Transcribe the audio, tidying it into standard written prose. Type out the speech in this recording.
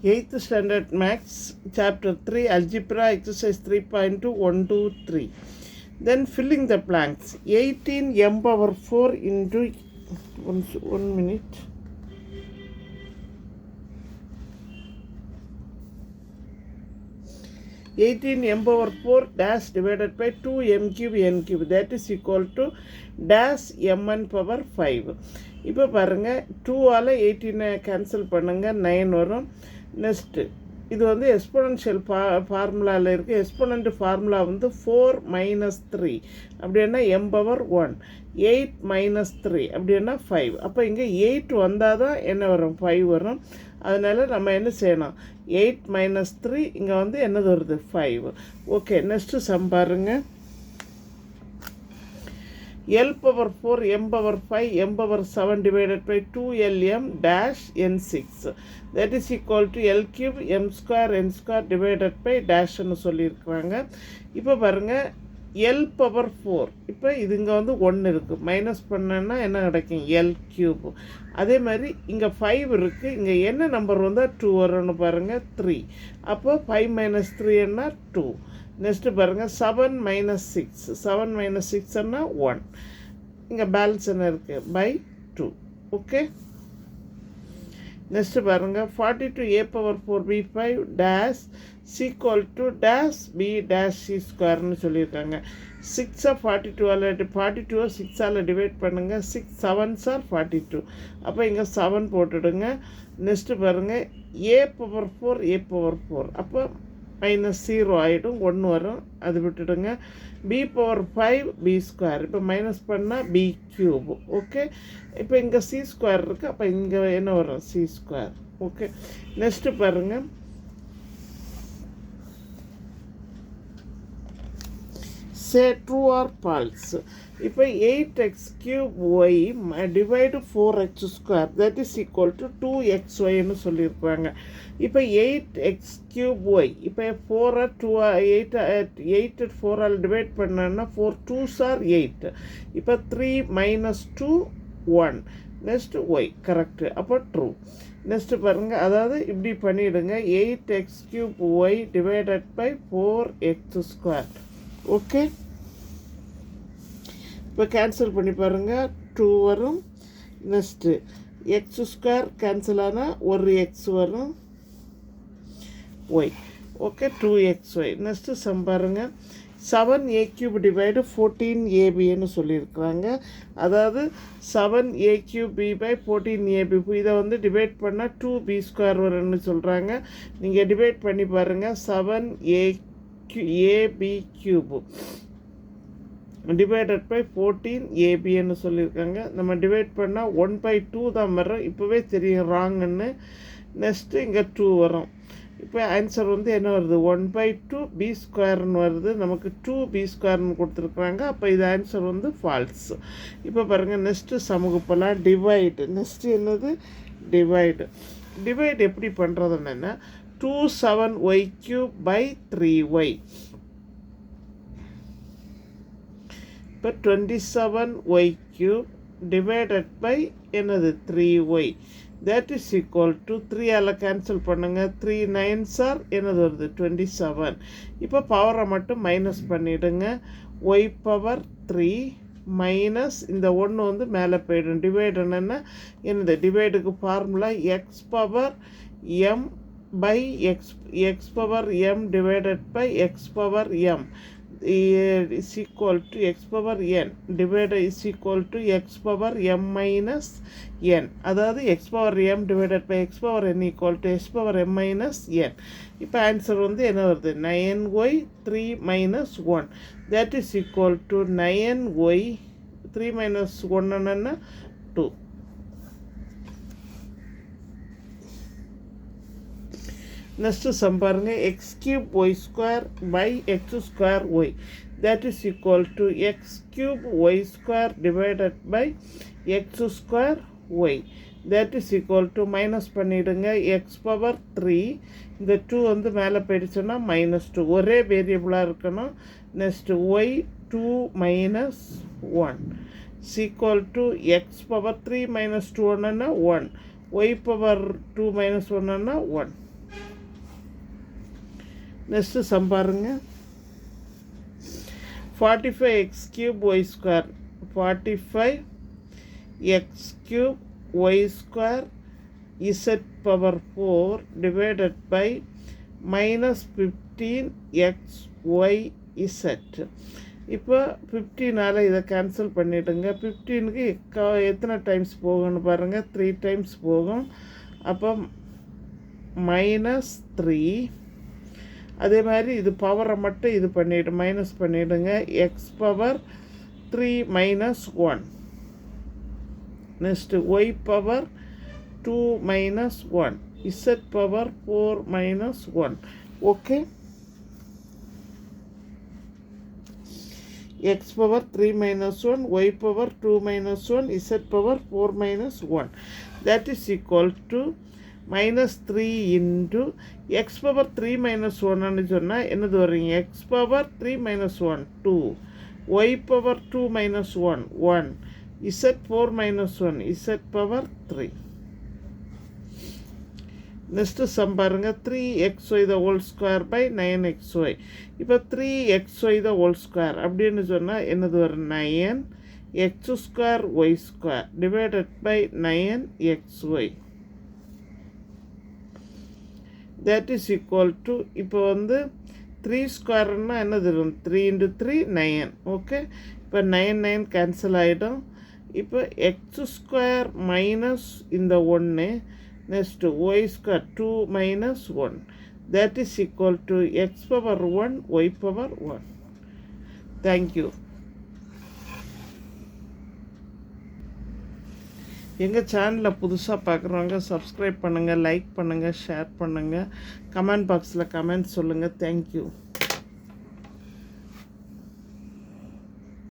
8th Standard Maths, Chapter 3, Algebra, Exercise 3.2, 1 to 3. Then filling the blanks. 18 m power 4 into 1 minute. 18 m power 4 dash divided by 2 m cube n cube, that is equal to dash mn power 5. இப்போ பாருங்கள், 2ஆல் 18 cancel பண்ணுங்கள், 9 வரும். Next இது வந்து exponential ஃபார்முலாவில் இருக்குது. Exponent formula வந்து 4 minus 3 அப்படின்னா எம் பவர் 1, 8 மைனஸ் 3 அப்படின்னா 5. அப்போ இங்கே 8 வந்தால் தான் என்ன வரும், 5 வரும். அதனால் நம்ம என்ன செய்யணும், 8 மைனஸ் 3 இங்கே வந்து என்னது வருது, 5. ஓகே, நெக்ஸ்ட்டு சம் பாருங்கள். L power 4 m power 5 m power 7 divided by 2lm dash n6, that is equal to L cube m square n square divided by dash ன்னு சொல்லியிருக்கிறாங்க. இப்போ பாருங்கள், L power 4, இப்போ இது இங்கே வந்து 1 இருக்குது, மைனஸ் பண்ணேன்னா என்ன கிடைக்கும், L cube. அதே மாதிரி இங்கே 5 இருக்குது, இங்கே என்ன நம்பர் வந்தால் 2 வரும்னு பாருங்கள், 3. அப்போ 5 மைனஸ் 3 என்ன 2. நெக்ஸ்ட்டு பாருங்கள், 7 மைனஸ் 6, 7 மைனஸ் 6ன்னா 1. இங்கே பேலன்ஸ் என்ன இருக்குது, பை 2. ஓகே, நெக்ஸ்ட்டு பாருங்கள், 42 a power 4 b5 dash equal to dash b dash c ஸ்கொயர்னு சொல்லியிருக்காங்க. 6 42ஆல் 42 6ஆல் டிவைட் பண்ணுங்கள். 6 7s are 42. அப்போ இங்கே 7 போட்டுடுங்க. நெக்ஸ்ட்டு பாருங்கள், a பவர் 4 a பவர் 4, அப்போ மைனஸ் 0 ஆகிடும், 1 வரும், அது விட்டுடுங்க. பி பவர் 5 பி ஸ்கொயர், இப்போ மைனஸ் பண்ணால் பி க்யூப். ஓகே, இப்போ இங்கே சி ஸ்கொயர் இருக்குது, அப்போ இங்கே என்ன வரும், சி ஸ்கொயர். ஓகே, நெக்ஸ்ட்டு பாருங்கள், சே ட்ரூ ஆர் ஃபால்ஸ். இப்போ 8x³ divide 4x², that is equal to 2xyன்னு சொல்லியிருக்காங்க. இப்போ 8x³ இப்போ 4 2 8 4ஆல் டிவைட் பண்ணோன்னா 4 2s are 8. இப்போ 3 மைனஸ் 2 1. நெக்ஸ்ட்டு ஒய் கரெக்டு, அப்போ ட்ரூ. நெக்ஸ்ட்டு பாருங்கள், அதாவது இப்படி பண்ணிவிடுங்க, 8x³ divided by 4x². Okay, இப்போ கேன்சல் பண்ணி பாருங்கள், 2 வரும். நெக்ஸ்ட்டு x² கேன்சல் ஆனால் ஒரு x வரும், Y. Okay, 2xy. Next sum பாருங்கள், 7a³ டிவைடு 14ab சொல்லியிருக்கிறாங்க. அதாவது 7a³ பை 14ab, இதை வந்து டிவைட் பண்ணால் 2b² வரும்னு சொல்கிறாங்க. நீங்கள் டிவைட் பண்ணி பாருங்கள், 7ab³ டிவைடட் பை 14abன்னு சொல்லியிருக்காங்க. நம்ம டிவைட் பண்ணால் 1/2 தான் வரும், இப்போவே தெரியும் ராங்குன்னு. நெக்ஸ்ட்டு இங்கே 2 வரும். இப்போ ஆன்சர் வந்து என்ன வருது, 1/2 b² வருது. நமக்கு 2b² கொடுத்துருக்குறாங்க, அப்போ இது ஆன்சர் வந்து ஃபால்ஸ். இப்போ பாருங்கள், நெக்ஸ்ட்டு சமூக போகலாம், டிவைடு. நெக்ஸ்ட்டு என்னது, டிவைடு. டிவைடு எப்படி பண்ணுறதுன்னா 27y³ பை 3y. இப்போ 27y³ டிவைடட் பை என்னது 3y, that is equal to 3ஆல் கேன்சல் பண்ணுங்கள். 3 9s are என்னது வருது, 27. இப்போ பவரை மட்டும் மைனஸ் பண்ணிவிடுங்க. y பவர் 3 மைனஸ் இந்த 1 வந்து மேலே போயிடும். டிவைடு என்னென்னா என்னது, டிவைடுக்கு formula x power m by x power m divided by x power m is equal to x power n divided is equal to x power m minus n. அதாவது x power m divided by x power n equal to x power m minus n. இப்போ answer வந்து என்ன வருது, 9y 3 minus 1, that is equal to 9y 3 minus 1 என்னன்னா 2. Next sum பாருங்கள், x³ by x²y, that is equal to x³ divided by x²y, that is equal to minus பண்ணிவிடுங்க. x power 3, இந்த 2 வந்து மேலே போயிடுச்சுன்னா -2, ஒரே வேரியபிளாக இருக்கணும். Next y 2 minus 1 equal to x power 3 minus 2 1 y power 2 minus 1 1. Next sum பாருங்க. 45x cube y square 45x cube y square z power 4 divided by minus 15x y z. இப்போ 15ஆல் இதை கேன்சல் பண்ணிவிடுங்க. 15க்கு எத்தனை டைம்ஸ் போகும்னு பாருங்கள், 3 times போகும். அப்போ -3. அதே மாதிரி இது பவரை மட்டும் இது பண்ணிவிட்டு மைனஸ் பண்ணிவிடுங்க. X power 3 minus 1. Next y power 2 minus 1. Z power 4 minus 1. Okay, x power 3 minus 1, y power 2 minus 1, z power 4 minus 1. That is equal to -3 into x power 3 minus 1 ன்னு சொன்னால் என்னது வருங்க, x power 3 minus 1 2, y power 2 minus 1 1, z 4 minus 1, z power 3. Next sum பாருங்கள். 3xy the whole square by 9xy. இப்போ 3xy the whole square அப்படின்னு சொன்னால் என்னது வரும், 9x square y square divided by 9xy. that is equal to, இப்போ 3 ஸ்கொயர்னா என்னது வரும், 3 into 3 9. Okay, இப்போ 9 9 கேன்சல் ஆகிடும். இப்போ எக்ஸ் ஸ்கொயர் மைனஸ் இந்த 1, next y square 2 minus 1. that is equal to x power 1 y power 1. Thank you. எங்கள் சேனலில் புதுசாக பார்க்குறவங்க சப்ஸ்கிரைப் பண்ணுங்கள், லைக் பண்ணுங்கள், ஷேர் பண்ணுங்கள், கமெண்ட் பாக்ஸில் கமெண்ட் சொல்லுங்கள். தேங்க்யூ.